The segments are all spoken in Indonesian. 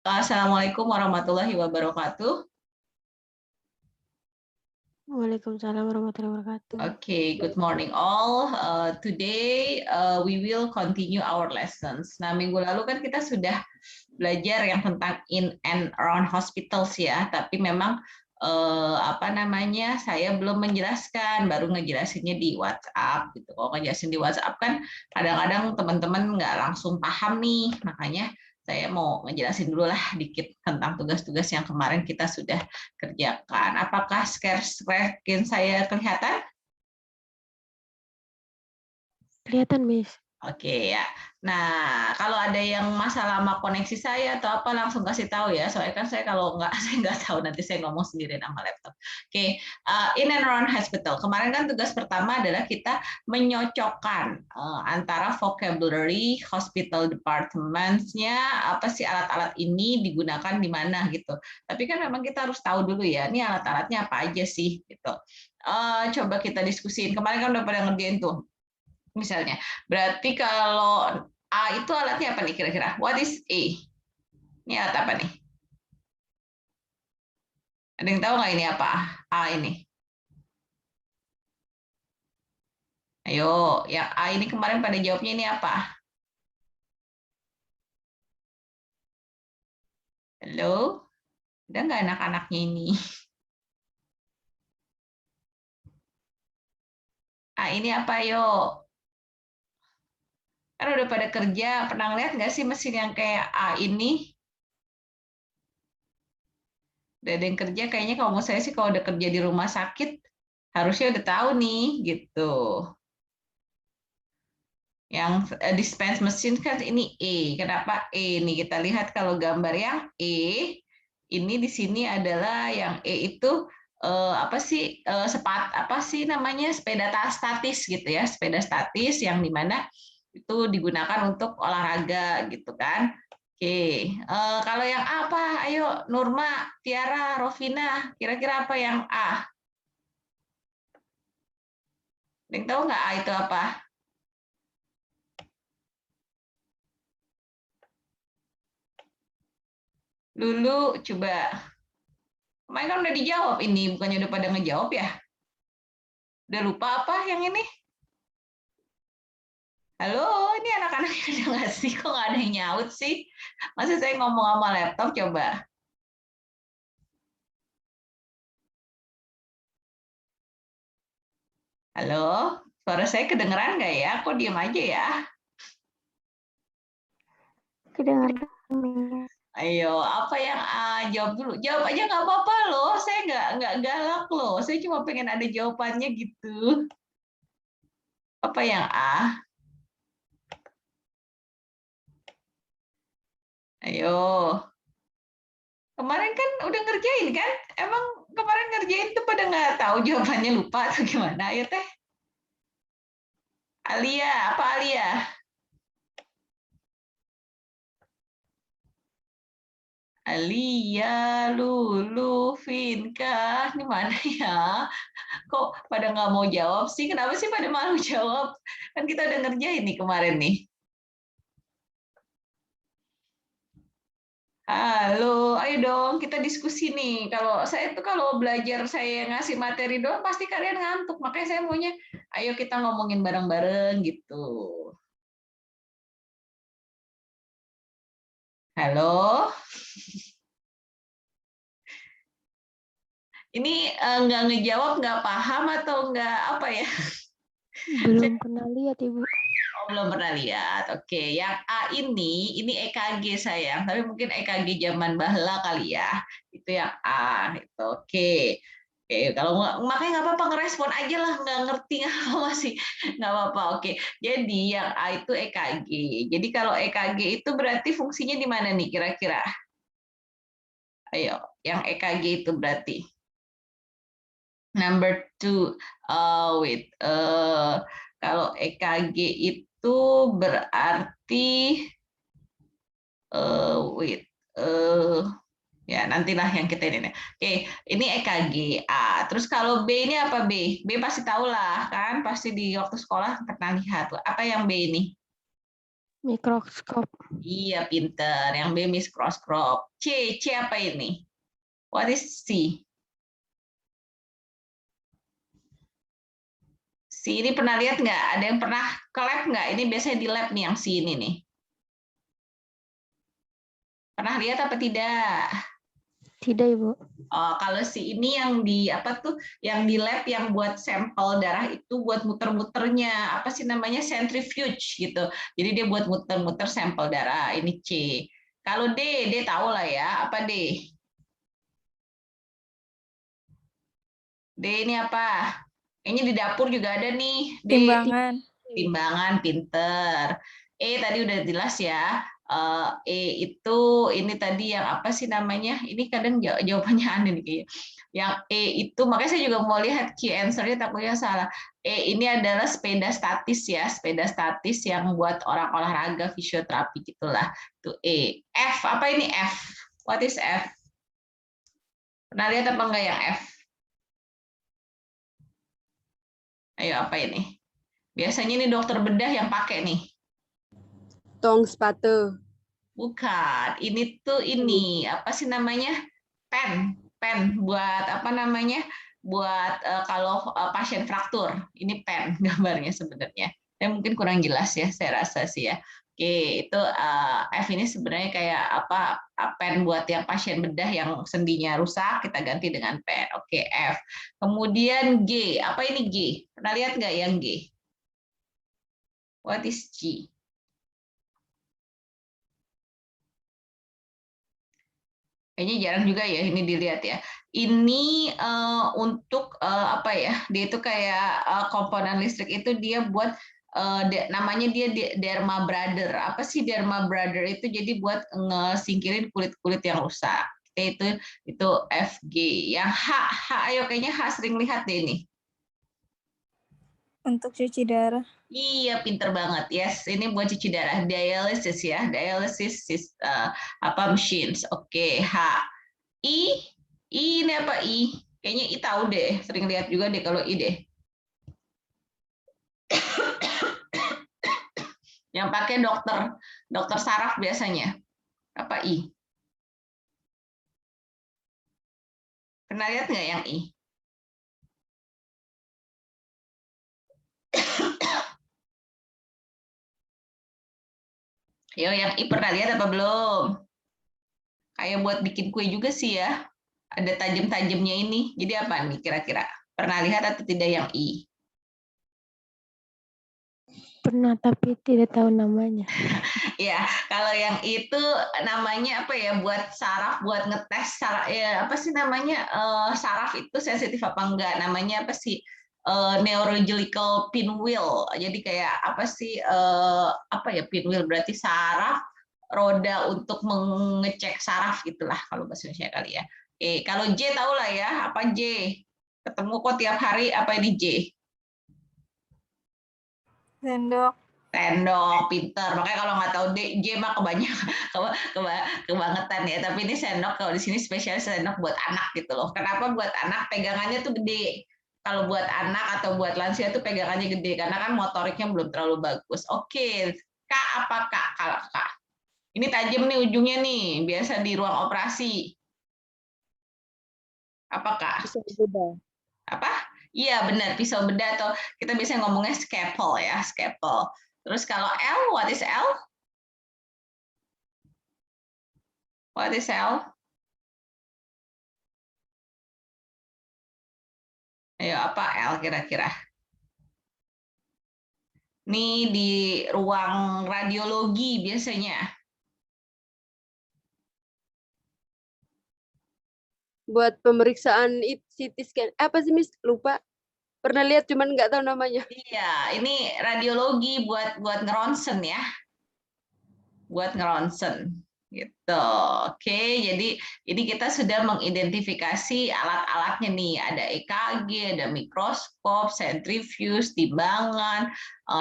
Assalamualaikum warahmatullahi wabarakatuh. Waalaikumsalam warahmatullahi wabarakatuh. Okay, good morning all. Today we will continue our lessons. Nah, minggu lalu kan kita sudah belajar yang tentang in and around hospitals ya, tapi memang saya belum menjelaskan, baru ngejelasinnya di WhatsApp gitu. Kalau ngejelasin di WhatsApp kan kadang-kadang teman-teman nggak langsung paham nih, makanya saya mau ngejelasin dulu lah dikit tentang tugas-tugas yang kemarin kita sudah kerjakan. Apakah screen saya kelihatan? Kelihatan, Miss. Oke ya. Nah, kalau ada yang masalah sama koneksi saya atau apa langsung kasih tahu ya. Soalnya kan saya kalau nggak saya nggak tahu nanti saya ngomong sendiri sama laptop. Oke, in and around hospital. Kemarin kan tugas pertama adalah kita menyocokkan antara vocabulary hospital departments-nya apa sih alat-alat ini digunakan di mana gitu. Tapi kan memang kita harus tahu dulu ya, ini alat-alatnya apa aja sih gitu. Coba kita diskusiin. Kemarin kan udah pada ngerjain tuh misalnya. Berarti kalau A itu alatnya apa nih kira-kira? What is A? Ini alat apa nih? Ada yang tahu nggak ini apa? A ini. Ayo, yang A ini kemarin pada jawabnya ini apa? Halo? Udah nggak anak-anaknya ini? A ini apa, yuk? Kan udah pada kerja, pernah lihat nggak sih mesin yang kayak A ini? Udah ada yang kerja, kayaknya kalau mau saya sih kalau udah kerja di rumah sakit, harusnya udah tahu nih, gitu. Yang dispense mesin kan ini E. Kenapa E? Nih kita lihat kalau gambar yang E, ini di sini adalah yang E itu apa sih namanya sepeda statis gitu ya, sepeda statis yang dimana itu digunakan untuk olahraga gitu kan. Oke, kalau yang A apa? Ayo Nurma, Tiara, Rovina, kira-kira apa yang A? Ada yang tahu nggak A itu apa? Lulu, coba. Kemarin kan udah dijawab ini, bukannya udah pada ngejawab ya? Udah lupa apa yang ini? Halo, ini anak-anaknya udah nggak sih? Kok nggak ada yang nyaut sih? Masa saya ngomong sama laptop, coba. Halo, suara saya kedengeran nggak ya? Kok diem aja ya? Kedengaran, Miss. Ayo, apa yang A? Jawab dulu. Jawab aja nggak apa-apa loh. Saya nggak galak loh. Saya cuma pengen ada jawabannya gitu. Apa yang A? Ayo. Kemarin kan udah ngerjain kan? Emang kemarin ngerjain tuh pada nggak tahu jawabannya lupa atau gimana? Ayo teh. Alia, apa Alia? Alia, Lulu, Vinka, ini mana ya? Kok pada nggak mau jawab sih? Kenapa sih pada malu jawab? Kan kita udah ngerjain nih kemarin nih. Halo, ayo dong kita diskusi nih. Kalau saya tuh kalau belajar saya ngasih materi doang pasti kalian ngantuk. Makanya saya maunya ayo kita ngomongin bareng-bareng gitu. Halo, ini nggak ngejawab, nggak paham atau nggak apa ya? Belum pernah lihat, Ibu. Oh, belum pernah lihat. Oke, yang A ini EKG sayang, tapi mungkin EKG zaman bahla kali ya. Itu yang A. Itu oke. Oke, kalau makanya nggak apa-apa ngerespon aja lah, nggak ngerti nggak apa masih nggak apa-apa. Oke, jadi yang A itu EKG. Jadi kalau EKG itu berarti fungsinya di mana nih kira-kira? Ayo, yang EKG itu berarti number two. Wait, kalau EKG itu berarti wait, ya nantilah yang kita ini. Oke, ini EKG A. Terus kalau B ini apa B? B pasti tahu lah kan, pasti di waktu sekolah pernah lihat. Apa yang B ini? Mikroskop. Iya, pinter. Yang B mikroskop. C apa ini? What is C? C ini pernah lihat nggak? Ada yang pernah ke lab nggak? Ini biasanya di lab nih yang C ini nih. Pernah lihat apa tidak? Tidak, Ibu. Oh, kalau si ini yang di apa tuh? Yang di lab yang buat sampel darah itu buat muter-muternya apa sih namanya centrifuge gitu. Jadi dia buat muter-muter sampel darah. Ini C. Kalau D tahu lah ya. Apa D? D ini apa? Kayaknya di dapur juga ada nih. D Timbangan. timbangan, pinter. Tadi udah jelas ya. Itu ini tadi yang apa sih namanya? Ini kadang jawabannya aneh nih kayaknya. Yang itu makanya saya juga mau lihat key answer-nya takutnya salah. Ini adalah sepeda statis ya, sepeda statis yang buat orang olahraga fisioterapi gitulah. Itu E. F apa ini F? What is F? Pernah lihat apa enggak yang F? Ayo apa ini? Biasanya ini dokter bedah yang pakai nih. Tong sepatu. Bukan, ini tuh ini apa sih namanya? Pen buat apa namanya? Buat kalau pasien fraktur. Ini pen gambarnya sebenarnya. Mungkin kurang jelas ya, saya rasa sih ya. Oke, itu F ini sebenarnya kayak apa? Pen buat yang pasien bedah yang sendinya rusak, kita ganti dengan pen. Oke, F. Kemudian G, apa ini G? Pernah lihat nggak yang G? What is G? Kayaknya jarang juga ya ini dilihat ya. Ini untuk apa ya? Dia itu kayak komponen listrik itu dia buat namanya dia derma brother. Apa sih derma brother itu? Jadi buat ngesingkirin kulit-kulit yang rusak. Itu FG. Yang H ayo kayaknya H sering lihat deh ini. Untuk cuci darah. Iya, pinter banget. Yes, ini buat cuci darah. Dialysis ya. Dialysis apa machines. Oke, H. I ini apa I? Kayaknya I tahu deh. Sering lihat juga deh kalau I deh. Yang pakai dokter saraf biasanya. Apa I? Pernah lihat nggak yang I? Yo, yang I pernah lihat apa belum? Kayak buat bikin kue juga sih ya. Ada tajam-tajamnya ini. Jadi apa nih kira-kira? Pernah lihat atau tidak yang I? Pernah, tapi tidak tahu namanya. Ya, kalau yang itu namanya apa ya? Buat saraf, buat ngetes saraf. Ya, apa sih namanya? Saraf itu sensitif apa enggak? Namanya apa sih? Neurological pinwheel. Jadi kayak apa sih? Apa ya pinwheel? Berarti saraf roda untuk mengecek saraf gitulah kalau bahasa Indonesia kali ya. Kalau J tahu lah ya. Apa J? Ketemu kok tiap hari. Apa ini J? Sendok. Sendok, pinter. Makanya kalau nggak tahu J mah kebangetan ya. Tapi ini sendok kalau di sini spesialis sendok buat anak gitu loh. Kenapa buat anak? Pegangannya tuh gede. Kalau buat anak atau buat lansia tuh pegangannya gede karena kan motoriknya belum terlalu bagus. Oke, K apa Kak? Kalau K. Ini tajam nih ujungnya nih, biasa di ruang operasi. Apa Kak? Pisau bedah. Apa? Iya benar, pisau bedah atau kita biasanya ngomongnya scalpel ya, scalpel. Terus kalau L, what is L? What is L? Ayo, apa L kira-kira? Ini di ruang radiologi biasanya. Buat pemeriksaan CT scan. Apa sih, Miss? Lupa. Pernah lihat cuman nggak tahu namanya. Iya, ini radiologi buat ngeronsen ya. Buat ngeronsen gitu. Oke, jadi ini kita sudah mengidentifikasi alat-alatnya nih. Ada EKG, ada mikroskop, sentrifuge, timbangan,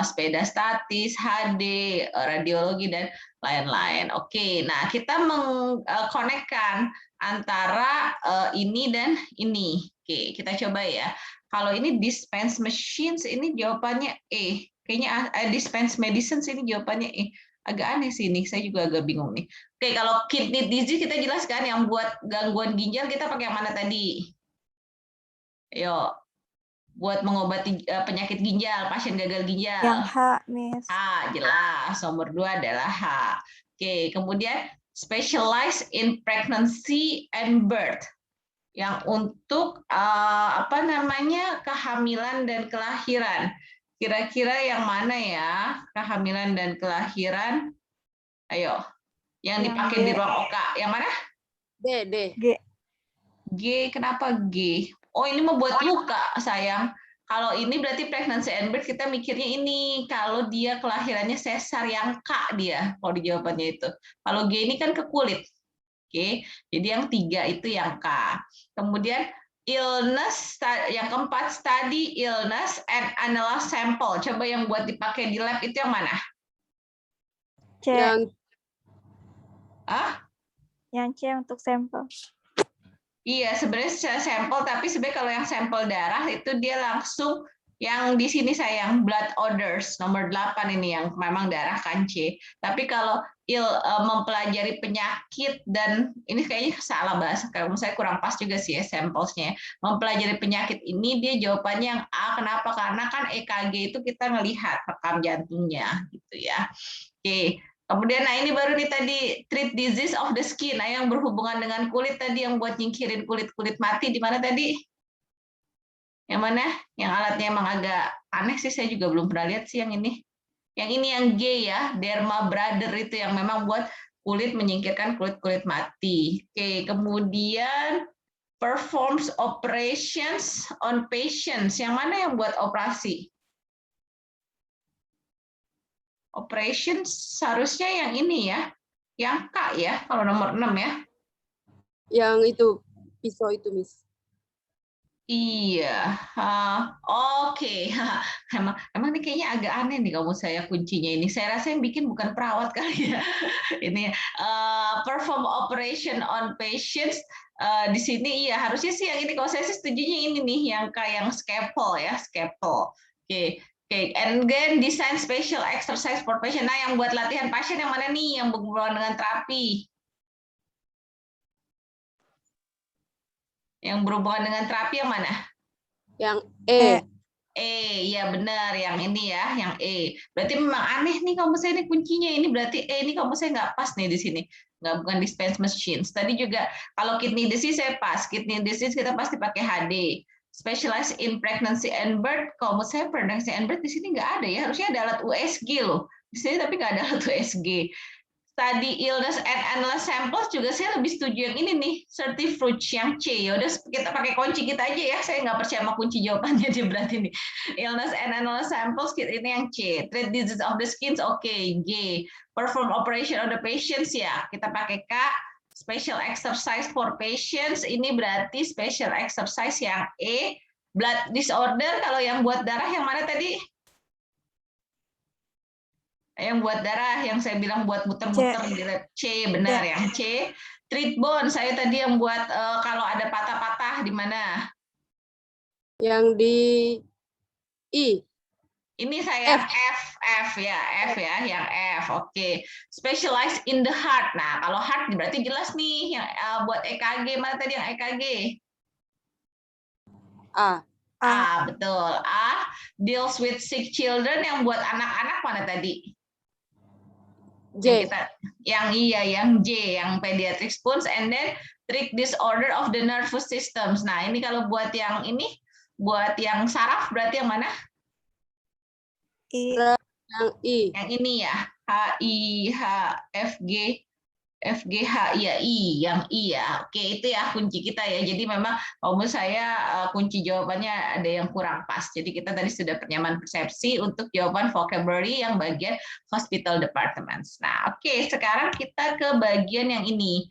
sepeda statis, HD, radiologi dan lain-lain. Oke, nah kita mengkonekkan antara ini dan ini. Oke, kita coba ya. Kalau ini dispense machines ini jawabannya E. Kayaknya dispense medicines ini jawabannya E. Agak aneh sih ini, saya juga agak bingung nih. Oke, kalau kidney disease kita jelaskan yang buat gangguan ginjal kita pakai yang mana tadi? Ayo, buat mengobati penyakit ginjal, pasien gagal ginjal. Yang H, Miss. Jelas. Nomor 2 adalah H. Oke, kemudian specialized in pregnancy and birth. Yang untuk kehamilan dan kelahiran. Kira-kira yang mana ya? Kehamilan dan kelahiran. Ayo, yang dipakai di ruang OK. Yang mana? D. G. G, kenapa G? Oh, ini membuat luka, sayang. Kalau ini berarti pregnancy and birth, kita mikirnya ini. Kalau dia kelahirannya sesar, yang K dia, kalau di jawabannya itu. Kalau G ini kan ke kulit. Oke, jadi yang 3 itu yang K. Kemudian illness, yang keempat, study illness and analyze sample. Coba yang buat dipakai di lab itu yang mana? C. Yang C untuk sampel. Iya, sebenarnya sampel, tapi sebenarnya kalau yang sampel darah itu dia langsung yang di sini sayang blood orders nomor 8 ini yang memang darah kan C. Tapi kalau mempelajari penyakit dan ini kayaknya salah bahasa, kalau saya kurang pas juga sih ya samplesnya. Mempelajari penyakit ini dia jawabannya yang A. Kenapa? Karena kan EKG itu kita ngelihat rekam jantungnya gitu ya. Oke. Kemudian, nah ini baru nih tadi treat disease of the skin, nah yang berhubungan dengan kulit tadi yang buat nyingkirin kulit mati di mana tadi? Yang mana? Yang alatnya emang agak aneh sih, saya juga belum pernah lihat sih yang ini. Yang ini yang G ya, Derma Brother itu yang memang buat kulit menyingkirkan kulit mati. Oke, kemudian performs operations on patients, yang mana yang buat operasi? Operations seharusnya yang ini ya, yang K ya, kalau nomor 6 ya. Yang itu, pisau itu, Miss. Iya, oke. Emang ini kayaknya agak aneh nih kamu saya kuncinya ini. Saya rasa yang bikin bukan perawat kali ya. Ini perform operation on patients. Di sini iya harusnya sih yang ini. Kalau saya sih setujunya ini nih, yang kayak scalpel ya, scalpel. Oke. Oke, and then design special exercise for patient. Nah, yang buat latihan pasien yang mana nih? Yang berhubungan dengan terapi. Yang berhubungan dengan terapi yang mana? Yang E. Ya benar, yang ini ya, yang E. Berarti memang aneh nih kamu saya ini kuncinya. Ini berarti ini kamu saya nggak pas nih di sini. Nggak, bukan dispense machines. Tadi juga kalau kidney disease saya pas. Kidney disease kita pasti pakai HD. Specialized in pregnancy and birth. Kalau menurut saya pregnancy and birth di sini nggak ada ya. Harusnya ada alat USG loh. Di sini tapi nggak ada alat USG. Study illness and analyze samples juga saya lebih setuju yang ini nih, certifuge yang C. Ya udah kita pakai kunci kita aja ya. Saya nggak percaya sama kunci jawabannya dia berarti nih. Illness and analyze samples ini yang C. Treat disease of the skin oke, G. Perform operation on the patients ya. Kita pakai K. Special exercise for patients ini berarti special exercise yang E. Blood disorder kalau yang buat darah yang mana tadi? Yang buat darah yang saya bilang buat muter-muter di lab C, benar yang C. Treat bone saya tadi yang buat kalau ada patah-patah di mana? Yang di I. Ini saya F ya, yang F. Oke. Specialized in the heart. Nah, kalau heart berarti jelas nih yang buat EKG mana tadi yang EKG? A. Betul. A deals with sick children yang buat anak-anak mana tadi? J. Yang J, yang pediatric spoons, and then treat disorder of the nervous systems. Nah, ini kalau buat yang ini, buat yang saraf berarti yang mana? I. Yang I. Yang ini ya, H, I, H, F, G, H, ya I, yang I ya. Oke, itu ya kunci kita ya. Jadi memang menurut saya kunci jawabannya ada yang kurang pas. Jadi kita tadi sudah penyamaan persepsi untuk jawaban vocabulary yang bagian hospital departments. Nah, oke, sekarang kita ke bagian yang ini.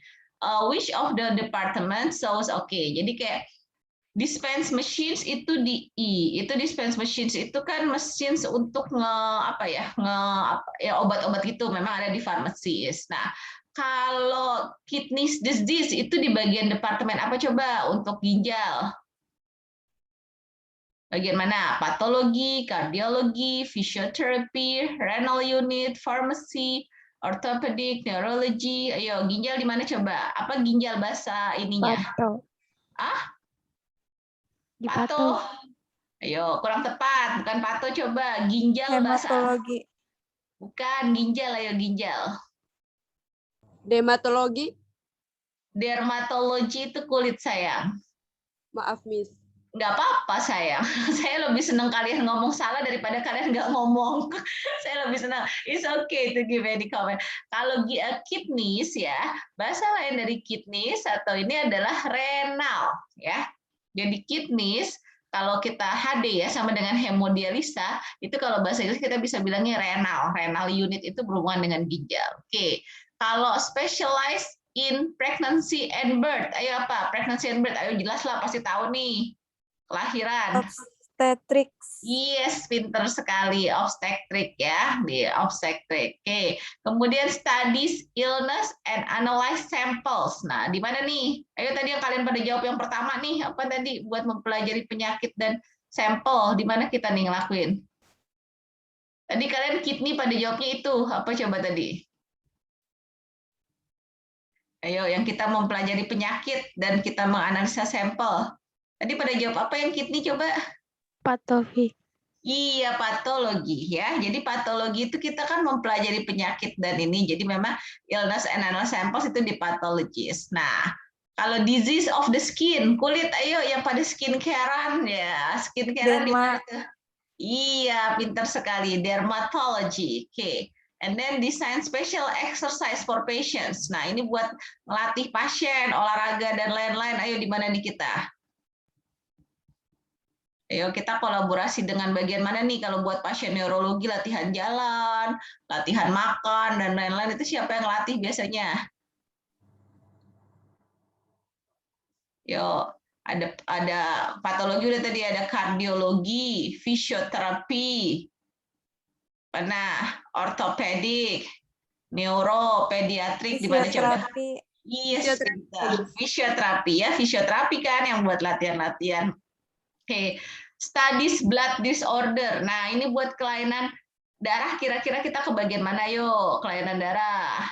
Which of the departments shows jadi kayak dispense machines itu di I. Itu dispense machines itu kan mesin untuk obat-obat itu memang ada di farmasis. Nah, kalau kidney disease itu di bagian departemen apa coba untuk ginjal? Bagian mana? Patologi, kardiologi, physiotherapy, renal unit, pharmacy, Orthopedic, neurology. Ayo, ginjal di mana coba? Apa ginjal bahasa ininya? Pato. Ah, Di pato. pato. Ayo, kurang tepat. Bukan pato coba. Ginjal bahasa. Hematologi. Bukan, ginjal. Ayo, ginjal. Dermatologi. Dermatologi itu kulit, sayang. Maaf, Miss. Nggak apa-apa, sayang. Saya lebih senang kalian ngomong salah daripada kalian nggak ngomong. Saya lebih senang. It's okay to give any comment. Kalau kidneys ya, bahasa lain dari kidneys atau ini adalah renal ya. Jadi kidneys kalau kita HD ya sama dengan hemodialisa, itu kalau bahasa Inggris kita bisa bilangnya renal. Renal unit itu berhubungan dengan ginjal. Oke. Kalau specialized in pregnancy and birth, ayo apa? Pregnancy and birth, ayo jelas lah, pasti tahu nih. Kelahiran. Obstetrics. Yes, pinter sekali. Obstetric ya, di obstetric. Oke. Kemudian studies illness and analyze samples. Nah, di mana nih? Ayo tadi yang kalian pada jawab yang pertama nih, apa tadi buat mempelajari penyakit dan sampel, di mana kita nih ngelakuin? Tadi kalian kidney pada jawabnya itu, apa coba tadi? Ayo, yang kita mempelajari penyakit dan kita menganalisa sampel. Tadi pada jawab apa yang kidney coba? Patofi. Iya, patologi ya. Jadi patologi itu kita kan mempelajari penyakit dan ini. Jadi memang illness and analysis samples itu di pathologist. Nah, kalau disease of the skin, kulit, ayo yang pada skincarean ya. Skincarean di mana tuh? Iya, pintar sekali. Dermatology. Oke. And then design special exercise for patients. Nah, ini buat melatih pasien, olahraga dan lain-lain. Ayo di mana nih kita? Ayo kita kolaborasi dengan bagian mana nih kalau buat pasien neurologi, latihan jalan, latihan makan dan lain-lain, itu siapa yang latih biasanya? Yo, ada patologi udah tadi, ada kardiologi, fisioterapi, ortopedik, neuro, pediatrik, di mana coba? Fisioterapi. Yes, fisioterapi ya, fisioterapi kan yang buat latihan-latihan. Oke, studies blood disorder. Nah, ini buat kelainan darah, kira-kira kita ke bagian mana yuk? Kelainan darah.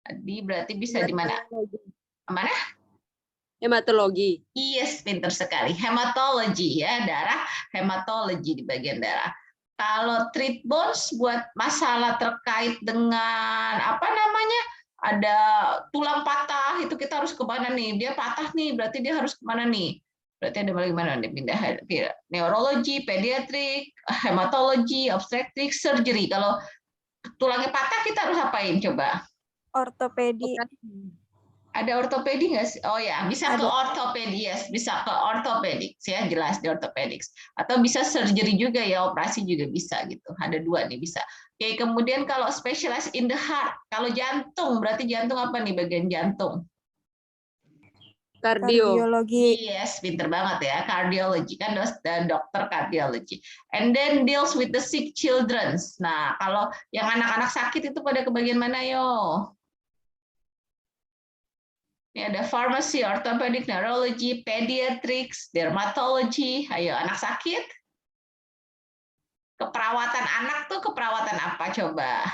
Tadi berarti bisa di mana? Mana? Hematologi. Yes, pinter sekali. Hematologi ya, darah, hematologi di bagian darah. Kalau treat bones buat masalah terkait dengan apa namanya? Ada tulang patah, itu kita harus ke mana nih? Dia patah nih, berarti dia harus kemana nih? Berarti ada bagaimana nih pindah neurologi, pediatrik, hematologi, obstetrik, surgery. Kalau tulangnya patah kita harus apain coba? Ortopedi. Ada ortopedi nggak sih? Oh ya, bisa ke Ada. ortopedi, yes, bisa ke ortopedik, ya jelas di ortopedik. Atau bisa surgery juga ya, operasi juga bisa gitu. Ada dua nih bisa. Oke, kemudian kalau specialized in the heart, kalau jantung berarti jantung apa nih bagian jantung? Kardiologi. Yes, pinter banget ya. Cardiology kan dokter kardiologi. And then deals with the sick children. Nah, kalau yang anak-anak sakit itu pada ke bagian mana yo? Ini ada pharmacy, orthopedic, neurology, pediatrics, dermatology. Ayo, anak sakit. Keperawatan anak tuh keperawatan apa coba?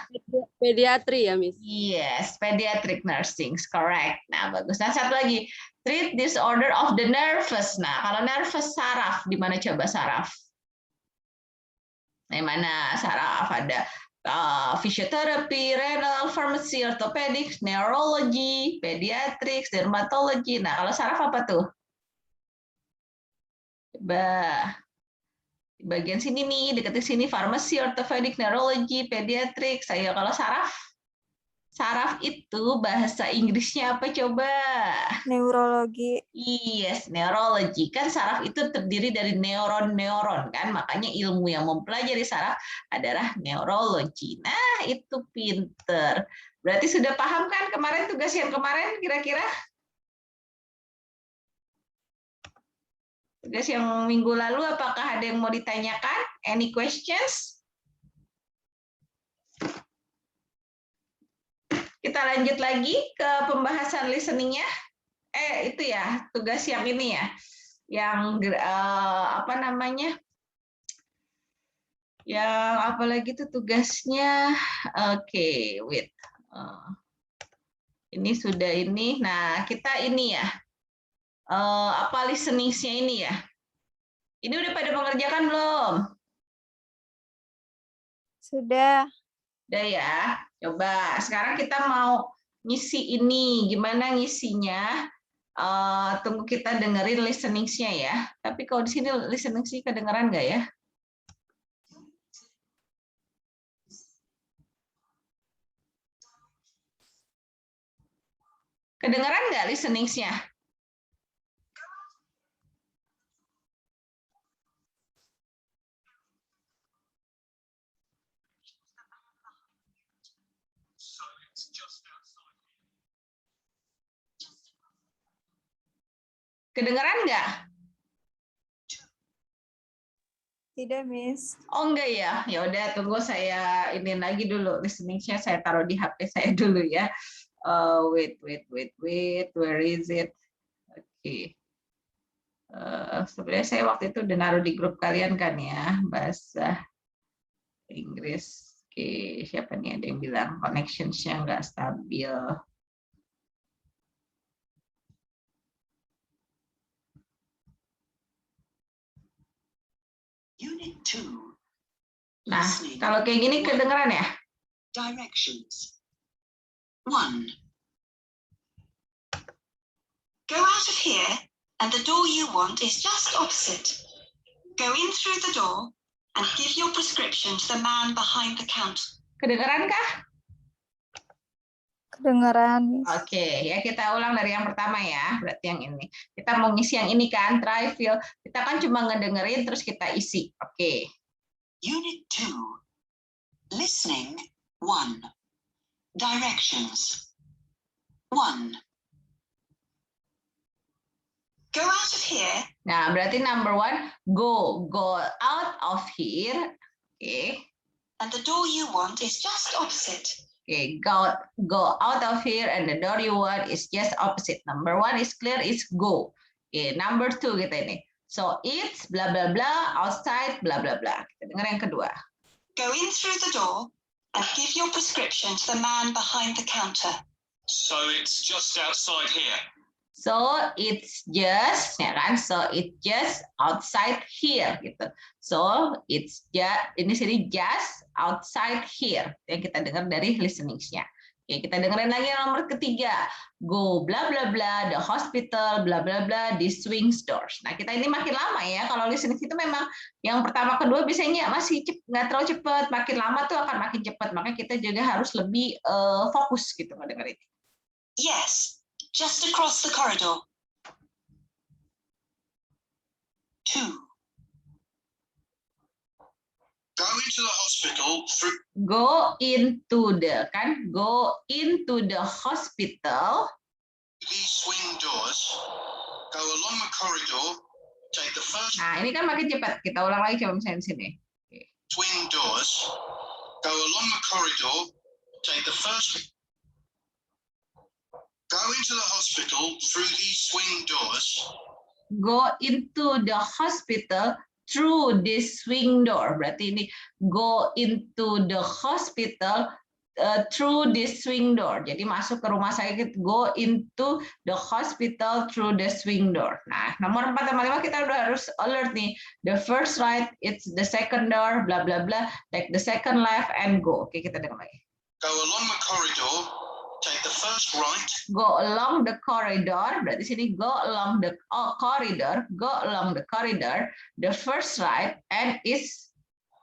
Pediatri ya, Miss? Yes, pediatric nursing, correct. Nah, bagus. Nah, satu lagi, treat disorder of the nervous. Nah, kalau nervous saraf, di mana coba saraf? Di mana saraf? Ada physiotherapy, renal, pharmacy, orthopedics, neurology, pediatrics, dermatology. Nah, kalau saraf apa tuh? Coba di bagian sini nih, dekat sini pharmacy, orthopedic, neurology, pediatrics. Saya kalau saraf? Saraf itu bahasa Inggrisnya apa coba? Neurologi. Yes, neurology. Kan saraf itu terdiri dari neuron-neuron kan, makanya ilmu yang mempelajari saraf adalah neurologi. Nah, itu pinter. Berarti sudah paham kan kemarin tugas yang kemarin kira-kira? Tugas yang minggu lalu apakah ada yang mau ditanyakan? Any questions? Kita lanjut lagi ke pembahasan listening-nya. Itu ya, tugas yang ini ya. Yang apa namanya? Yang apalagi tuh tugasnya? Oke, wait. Ini sudah ini. Nah, kita ini ya. Apa listening-nya ini ya? Ini udah pada mengerjakan belum? Sudah. Udah ya. Coba sekarang kita mau ngisi ini. Gimana ngisinya? Tunggu kita dengerin listening-nya ya. Tapi kalau di sini listening-nya kedengeran nggak ya? Kedengeran nggak listening-nya? Kedengeran nggak? Tidak, Miss. Oh enggak ya, ya udah tunggu saya ini lagi dulu listening-nya saya taruh di HP saya dulu ya. Wait, where is it? Oke. Sebenarnya saya waktu itu udah naruh di grup kalian kan ya, bahasa Inggris. Oke, siapa nih ada yang bilang connections-nya nggak stabil. Unit 2. Nah, kalau kayak gini kedengeran ya? Directions. 1. Go out of here and the door you want is just opposite. Go in through the door and give your prescription to the man behind the counter. Kedengeran kah? Kedengeran, Miss. Oke, ya kita ulang dari yang pertama ya. Berarti yang ini. Kita mau ngisi yang ini kan, try fill. Kita kan cuma ngedengerin terus kita isi. Oke. Unit 2. Listening 1. Directions. 1. Go out of here. Nah, berarti number 1, go out of here. Oke. And the door you want is just opposite. Oke, go out of here and the door you want is just opposite. Number 1 is clear, is go. Oke, number 2 kita ini. So it's bla bla bla outside bla bla bla. Kita dengar yang kedua. Go in through the door and give your prescription to the man behind the counter. So it's just outside here. So it's just, ya kan? So it's just outside here gitu. So it's just, ini sini just outside here. Yang kita dengar dari listening-nya. Oke, kita dengerin lagi yang nomor ketiga. Go bla bla bla the hospital bla bla bla the swing doors. Nah, kita ini makin lama ya. Kalau listening itu memang yang pertama kedua biasanya masih nggak terlalu cepat. Makin lama tuh akan makin cepat. Makanya kita juga harus lebih fokus gitu ngedengerin. Yes. Just across the corridor. 2. Go into the hospital through. Go into the, kan? Go into the hospital. These swing doors. Go along the corridor. Take the first. Nah, ini kan makin cepat. Kita ulang lagi coba misalnya di sini. Swing doors. Go along the corridor. Take the first. Go into the hospital through these swing doors. Go into the hospital through this swing door. Berarti ini go into the hospital through this swing door. Jadi masuk ke rumah sakit, go into the hospital through the swing door. Nah, nomor 4 sama 5 kita udah harus alert nih. The first right, it's the second door, bla bla bla. Take the second left and go. Oke, kita dengar lagi. Go along the corridor. Take the first right. Go along the corridor. Berarti sini go along the corridor. Go along the corridor. The first right and is.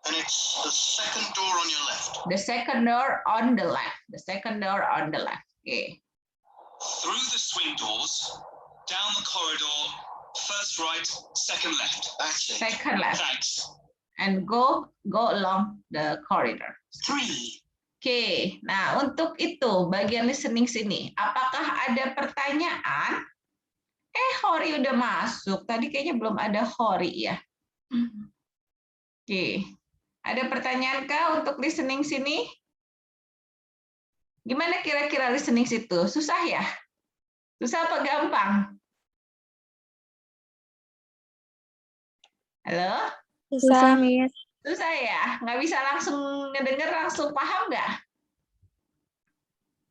And it's the second door on your left. The second door on the left. The second door on the left. Okay. Through the swing doors, down the corridor, first right, second left. That's it. Second left. Thanks. And go along the corridor. 3. Oke, nah untuk itu bagian listening sini, apakah ada pertanyaan? Hori udah masuk, tadi kayaknya belum ada Hori ya. Oke, ada pertanyaan kah untuk listening sini? Gimana kira-kira listening situ? Susah ya? Susah apa gampang? Halo? Susah, Miss. Susah ya? Nggak bisa langsung ngedenger, langsung paham nggak?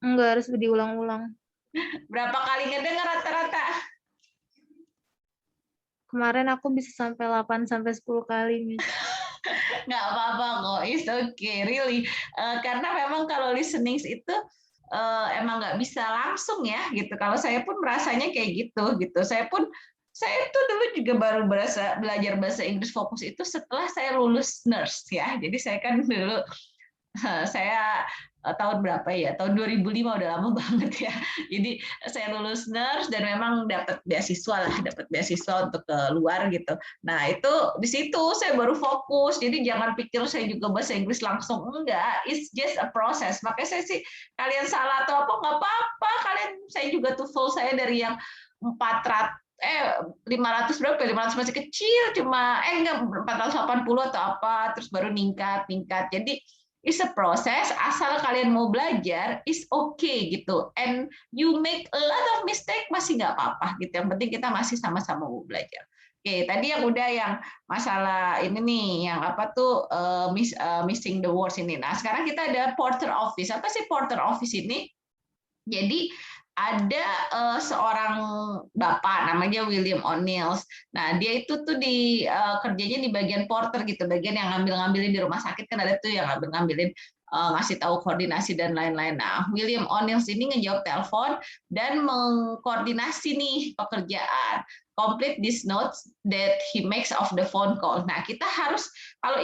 Enggak harus diulang-ulang. Berapa kali ngedenger rata-rata? Kemarin aku bisa sampai 8 sampai 10 kali, Miss. Nggak apa-apa kok, it's okay, really. Karena memang kalau listening itu emang nggak bisa langsung ya, gitu. Kalau saya pun merasanya kayak gitu. Saya tuh dulu juga baru belajar bahasa Inggris fokus itu setelah saya lulus nurse ya. Jadi saya kan dulu saya tahun berapa ya? Tahun 2005, udah lama banget ya. Jadi saya lulus nurse dan memang dapat beasiswa untuk keluar gitu. Nah, itu di situ saya baru fokus. Jadi jangan pikir saya juga bahasa Inggris langsung, enggak. It's just a process. Makanya saya sih, kalian salah atau apa nggak apa-apa. Saya juga TOEFL saya dari yang 500 berapa? 500 masih kecil, cuma enggak 480 atau apa, terus baru ningkat. Jadi it's a process, asal kalian mau belajar, is okay gitu. And you make a lot of mistake, masih nggak apa-apa gitu. Yang penting kita masih sama-sama mau belajar. Oke, tadi yang udah yang masalah ini nih, yang apa tuh missing the words ini. Nah, sekarang kita ada porter office. Apa sih porter office ini? Jadi ada seorang bapak namanya William O'Neill. Nah, dia itu tuh kerjanya di bagian porter gitu, bagian yang ngambil-ngambilin di rumah sakit, kan ada tuh yang ngambil-ngambilin, ngasih tahu koordinasi dan lain-lain. Nah, William O'Neill ini ngejawab telepon dan mengkoordinasi nih pekerjaan. Complete these notes that he makes of the phone call. Nah, kita harus, kalau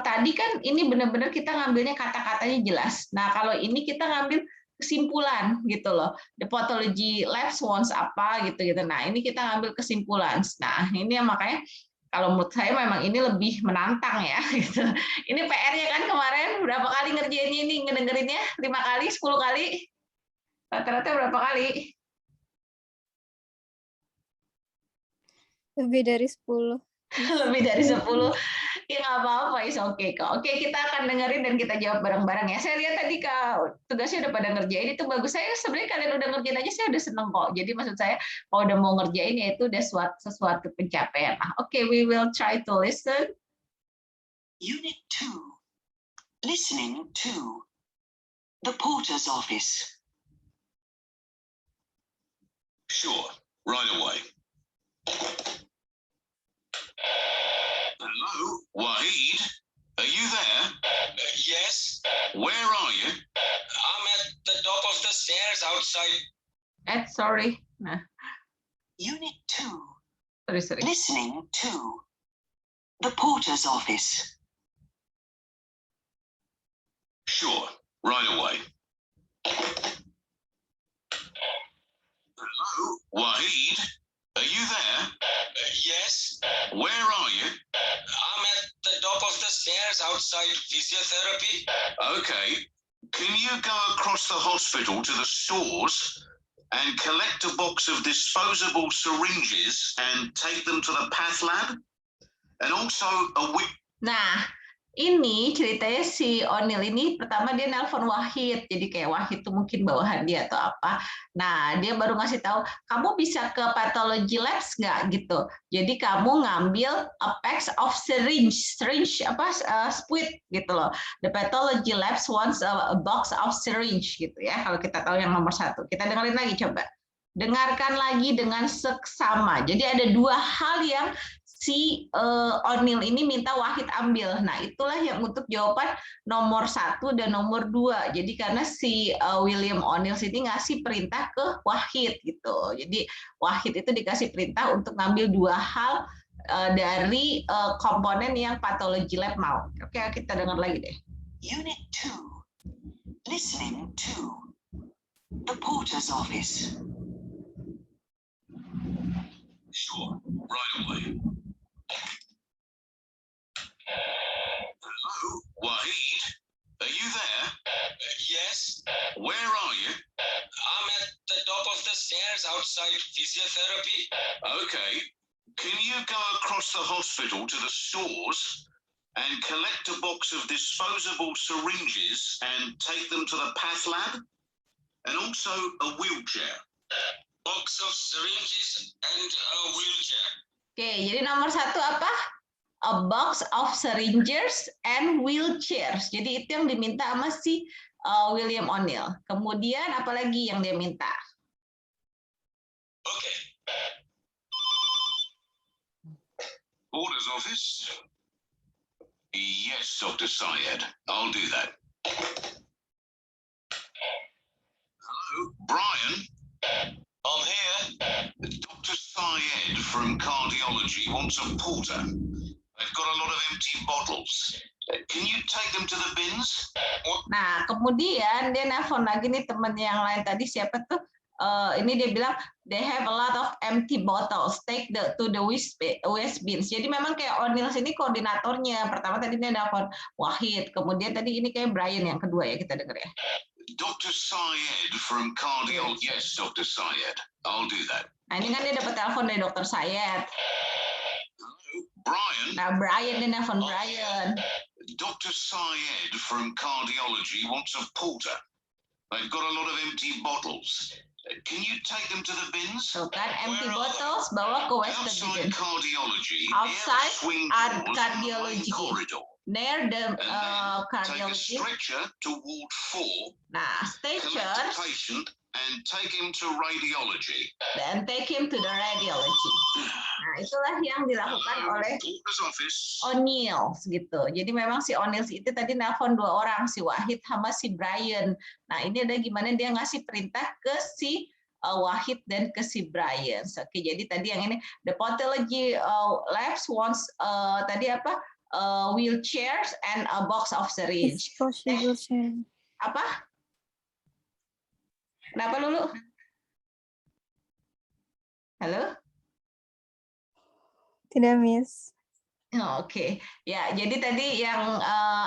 tadi kan ini benar-benar kita ngambilnya kata-katanya jelas. Nah, kalau ini kita ngambil kesimpulan gitu loh. The pathology labs wants apa gitu. Nah, ini kita ngambil kesimpulan. Nah, ini yang makanya kalau menurut saya memang ini lebih menantang ya gitu. Ini PR-nya kan kemarin berapa kali ngerjainnya ini, ngedengerinnya 5 kali, 10 kali. Rata-rata berapa kali? Lebih dari 10. Lebih dari 10. Ya nggak apa-apa, is okay kok. Oke, kita akan dengerin dan kita jawab bareng-bareng ya. Saya lihat tadi tugasnya udah pada ngerjain, itu bagus. Saya sebenarnya kalian udah ngerjain aja, saya udah seneng kok. Jadi maksud saya, kalau udah mau ngerjain ya itu udah sesuatu pencapaian. Oke, we will try to listen. Unit 2. Listening to the porter's office. Sure, right away. Hello, Wahid. Are you there? Yes. Where are you? I'm at the top of the stairs outside. Sorry. Nah, Unit 2. sorry. Listening to the porter's office. Sure, right away. Hello, Wahid. Are you there? Yes. Where are you? I'm at the top of the stairs outside physiotherapy. Okay. Can you go across the hospital to the stores and collect a box of disposable syringes and take them to the path lab? And also a whip. Nah, ini ceritanya si O'Neill ini pertama dia nelpon Wahid, jadi kayak Wahid tuh mungkin bawahan dia atau apa. Nah, dia baru ngasih tahu, kamu bisa ke pathology labs nggak gitu. Jadi kamu ngambil a pack of syringe apa squid gitu loh. The pathology labs wants a box of syringe gitu ya. Kalau kita tahu yang nomor 1, kita dengerin lagi coba. Dengarkan lagi dengan seksama. Jadi ada 2 hal yang si O'Neill ini minta Wahid ambil. Nah, itulah yang untuk jawaban nomor 1 dan nomor 2. Jadi karena si William O'Neill ini ngasih perintah ke Wahid gitu. Jadi Wahid itu dikasih perintah untuk ngambil 2 hal dari komponen yang pathology lab mau. Oke, kita dengar lagi deh. Unit 2. Listening to the porter's office. Sure, right away. Hello, Wahid. Are you there? Yes. Where are you? I'm at the top of the stairs outside physiotherapy. Okay. Can you go across the hospital to the stores and collect a box of disposable syringes and take them to the path lab? And also a wheelchair. Box of syringes and a wheelchair. Oke, jadi nomor 1 apa? a box of syringes and wheelchairs. Jadi itu yang diminta sama si William O'Neill. Kemudian apalagi yang dia minta? Okay. Orders office. Yes, Dr. Syed. I'll do that. Hello, Brian. I'm here. Dr. Syed from cardiology wants a porter. I've got a lot of empty bottles. Can you take them to the bins? Nah, kemudian dia nelfon lagi nih temen yang lain tadi, siapa tuh? Ini dia bilang they have a lot of empty bottles, take to the waste bins. Jadi memang kayak O'Neill ini koordinatornya. Pertama tadi dia nelfon Wahid, kemudian tadi ini kayak Brian yang kedua ya, kita dengar ya. Dr. Syed from cardiology. Yes, Dr. Syed. I'll do that. Nah, ini kan dia dapat telepon dari Dr. Syed. Brian. Nah, Brian dia nelfon Brian. Dr. Syed from cardiology wants a porter. I've got a lot of empty bottles. Can you take them to the bins? Tuh kan, empty bottles bawa ke waste bin. Outside cardiology. Outside swing cardiology. corridor. Near the Take a cardiology. stretcher to Ward 4. Nah, Collect stretchers, the patient and take him to radiology. dan take him to the radiology. Nah, itulah yang dilakukan oleh Doctor's office. O'Neill gitu. Jadi memang si O'Neill itu tadi nelpon dua orang, si Wahid sama si Brian. Nah, ini ada gimana dia ngasih perintah ke si Wahid dan ke si Brian. Oke, jadi tadi yang ini the pathology labs wants tadi apa? Wheelchairs and a box of syringe. Apa? Kenapa Lulu? Halo? Tidak, Miss. Oke, ya jadi tadi yang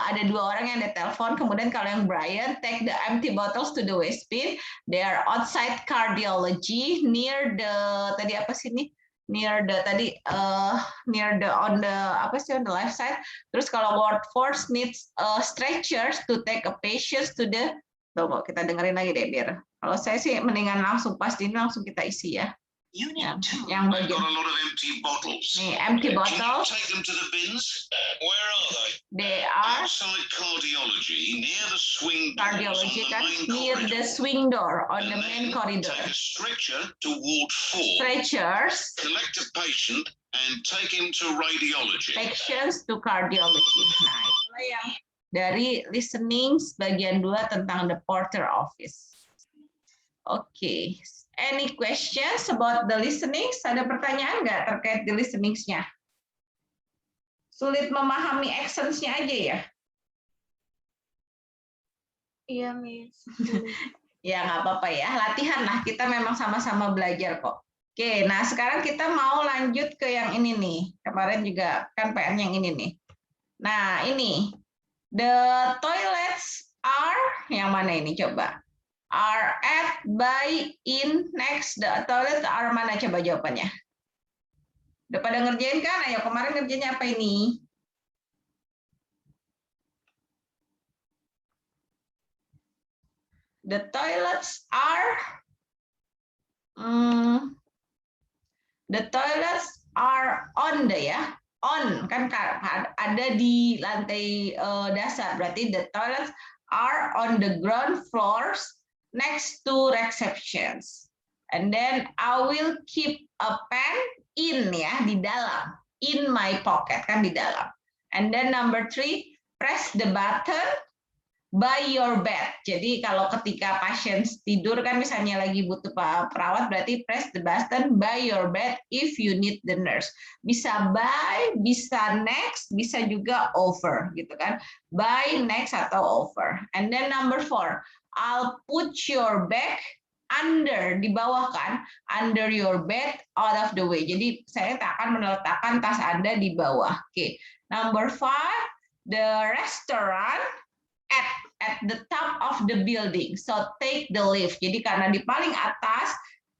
ada dua orang yang ditelepon, kemudian kalau yang Brian, take the empty bottles to the waste bin, they are outside cardiology near the tadi apa sih ini? Near the tadi near the on the apa sih on the left side. Terus kalau ward 4 needs stretchers to take a patient to the. Tunggu, kita dengerin lagi deh biar. Kalau saya sih mendingan langsung pas ini langsung kita isi ya. Yang I've got bagian a lot of empty bottles. nih empty Can you bottles, take them to the bins? Where are they? they are Outside cardiology, near the swing doors cardiology on the kan main near corridor. the swing door on the And main then corridor. Take a stretcher to Ward 4. Stretchers, Collect a patient and take him to radiology. patients to cardiology. Nah, itulah yang dari listening bagian 2 tentang the porter office. Oke, any questions about the listening? Ada pertanyaan nggak terkait the listening-nya? Sulit memahami actions-nya aja ya? Iya, Miss. Ya nggak apa-apa ya, latihan lah. Kita memang sama-sama belajar kok. Oke, nah sekarang kita mau lanjut ke yang ini nih. Kemarin juga kan PR yang ini nih. Nah ini, the toilets are, yang mana ini coba? Are at, by, in, next. The toilets are mana coba jawabannya? Udah pada ngerjain kan? Ayo kemarin ngerjainnya apa ini? The toilets are on the ya, on kan ada di lantai dasar, berarti the toilets are on the ground floors next to receptions. And then I will keep a pen in ya, di dalam, in my pocket kan di dalam. And then number 3, press the button by your bed. Jadi kalau ketika pasien tidur kan misalnya lagi butuh perawat, berarti press the button by your bed if you need the nurse. Bisa by, bisa next, bisa juga over gitu kan. By, next atau over. And then number 4, I'll put your bag under, di bawah kan, under your bed, out of the way. Jadi saya akan meletakkan tas Anda di bawah. Oke. Number 5, the restaurant at the top of the building. So take the lift. Jadi karena di paling atas,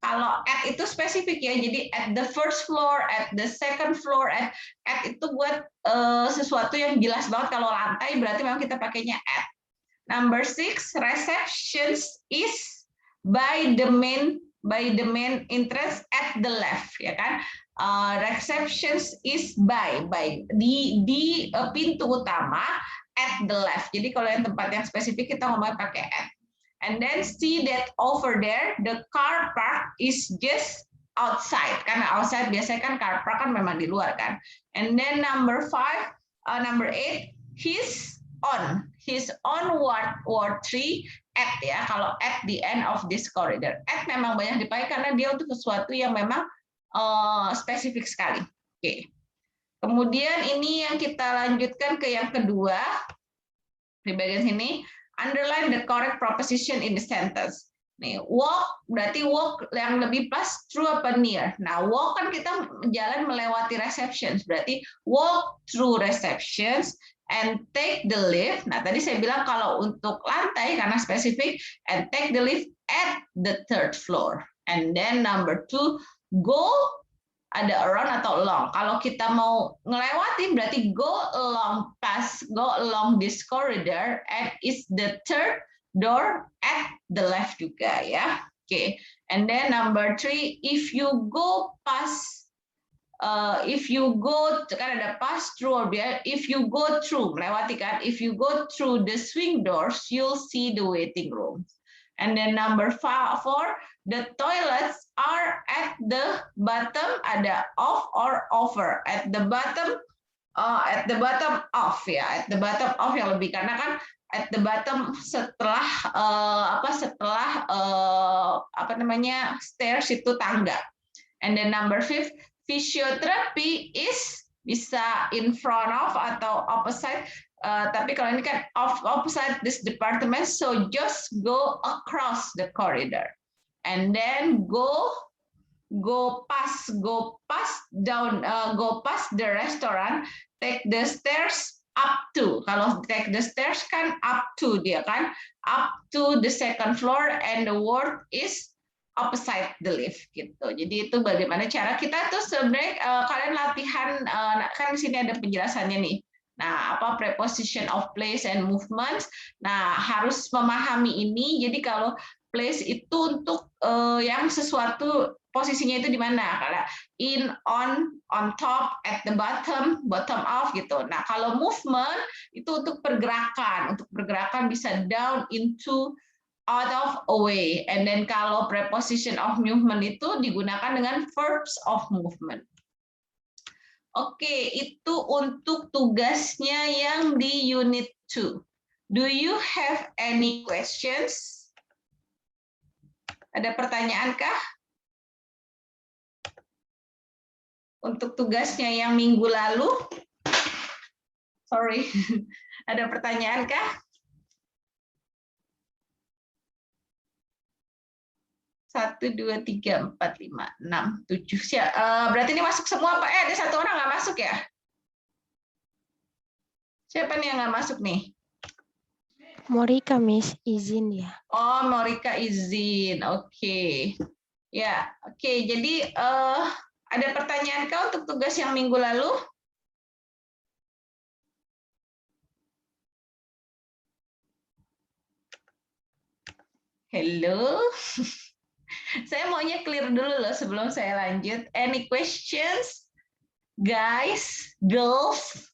kalau at itu spesifik ya. Jadi at the first floor, at the second floor, at itu buat sesuatu yang jelas banget. Kalau lantai berarti memang kita pakainya at. Number 6, receptions is by the main entrance at the left, ya kan? receptions is by di pintu utama at the left. Jadi kalau yang tempat yang spesifik kita ngomongnya pakai at. And then see that over there the car park is just outside. Karena outside biasanya kan car park kan memang di luar kan. And then number 8 he's on ward 3 at ya. Kalau at the end of this corridor. At memang banyak dipakai karena dia untuk sesuatu yang memang spesifik sekali. Oke. Kemudian ini yang kita lanjutkan ke yang kedua di bagian sini, underline the correct proposition in the sentence. Nih, walk berarti walk yang lebih pas through apa near. Nah, walk kan kita jalan melewati receptions, berarti walk through receptions and take the lift. Nah, tadi saya bilang kalau untuk lantai karena spesifik, and take the lift at the 3rd floor. And then number 2, go ada around atau along. Kalau kita mau ngelewatin berarti go along this corridor and it's the 3rd door at the left juga ya. Oke. And then number 3, if you go kan ada pass through, if you go through melewati kan, if you go through the swing doors you'll see the waiting room. And then number 4, the toilets are at the bottom, ada off or over. At the bottom off ya, at the bottom off yang lebih karena kan at the bottom setelah stairs itu tangga. And then number 5, physiotherapy is bisa in front of atau opposite. Tapi kalau ini kan opposite this department, so just go across the corridor, and then go past the restaurant, take the stairs up to. Kalau take the stairs kan up to dia kan, up to the 2nd floor, and the word is opposite the lift gitu. Jadi itu bagaimana cara kita tuh sebenarnya kalian latihan kan di sini ada penjelasannya nih. Nah, apa preposition of place and movements. Nah, harus memahami ini. Jadi kalau place itu untuk yang sesuatu posisinya itu di mana? Kalau in, on top, at the bottom off gitu. Nah, kalau movement itu untuk pergerakan. Untuk pergerakan bisa down, into, out of, away. And then kalau preposition of movement itu digunakan dengan verbs of movement. Oke, itu untuk tugasnya yang di unit 2. Do you have any questions? Ada pertanyaan kah? Untuk tugasnya yang minggu lalu? Sorry, ada pertanyaan kah? 1, 2, 3, 4, 5, 6, 7. Berarti ini masuk semua Pak? Ada satu orang nggak masuk ya? Siapa nih yang nggak masuk nih? Morika, Miss, izin ya. Oh, Morika izin. Oke. Ya, oke. Jadi ada pertanyaan kah untuk tugas yang minggu lalu? Hello. Saya maunya clear dulu loh sebelum saya lanjut. Any questions, guys, girls?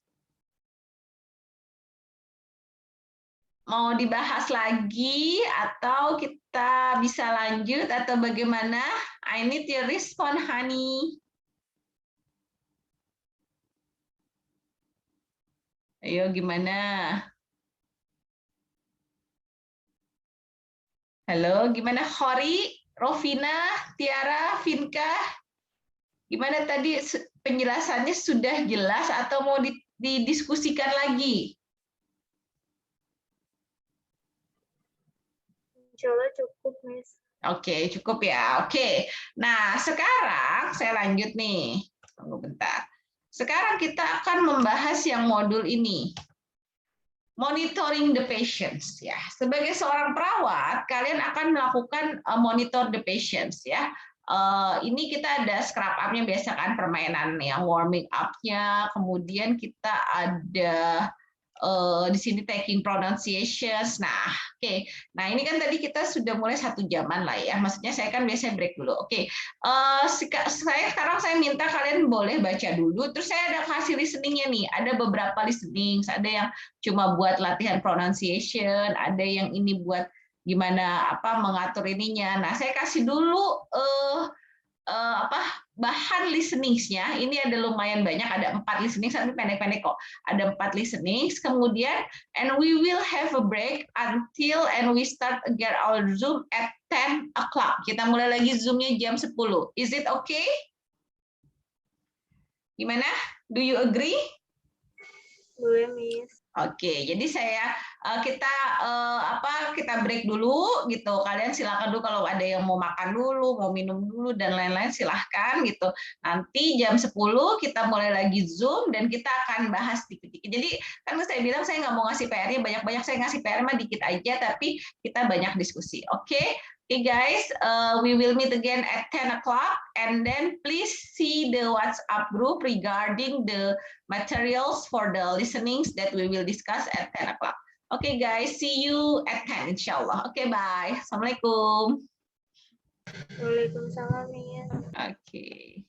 Mau dibahas lagi atau kita bisa lanjut atau bagaimana? I need your response, honey. Ayo, gimana? Halo, gimana Hori? Rovina, Tiara, Vinka, gimana tadi penjelasannya sudah jelas atau mau didiskusikan lagi? Insya Allah cukup, Miss. Oke, cukup ya. Oke, nah sekarang saya lanjut nih. Tunggu bentar. Sekarang kita akan membahas yang modul ini. Monitoring the patients ya. Sebagai seorang perawat, kalian akan melakukan monitor the patients ya. Ini kita ada scrub up-nya biasa kan, permainan yang warming up-nya, kemudian kita ada di sini taking pronunciations. Nah, oke. Nah, ini kan tadi kita sudah mulai 1 jaman lah ya. Maksudnya saya kan biasanya break dulu. Oke. Sekarang saya minta kalian boleh baca dulu. Terus saya ada kasih listeningnya nih. Ada beberapa listening. Ada yang cuma buat latihan pronunciation. Ada yang ini buat gimana mengatur ininya. Nah, saya kasih dulu bahan listeningsnya. Ini ada lumayan banyak, ada 4 listening, tapi pendek-pendek kok. Ada 4 listenings, kemudian and we will have a break until and we start again our Zoom at 10 o'clock. Kita mulai lagi Zoom-nya jam 10. Is it okay? Gimana? Do you agree? Boleh, Miss. Oke, jadi kita break dulu gitu. Kalian silakan dulu kalau ada yang mau makan dulu, mau minum dulu dan lain-lain silahkan gitu. Nanti jam 10 kita mulai lagi Zoom dan kita akan bahas dikit-dikit. Jadi kan saya bilang saya nggak mau ngasih PR-nya banyak-banyak, saya ngasih PR mah dikit aja tapi kita banyak diskusi. Oke? Okay guys, we will meet again at 10 o'clock and then please see the WhatsApp group regarding the materials for the listenings that we will discuss at 10 o'clock. Okay guys, see you at 10 inshallah. Okay, bye. Assalamualaikum. Waalaikumsalam, Miss. Okay.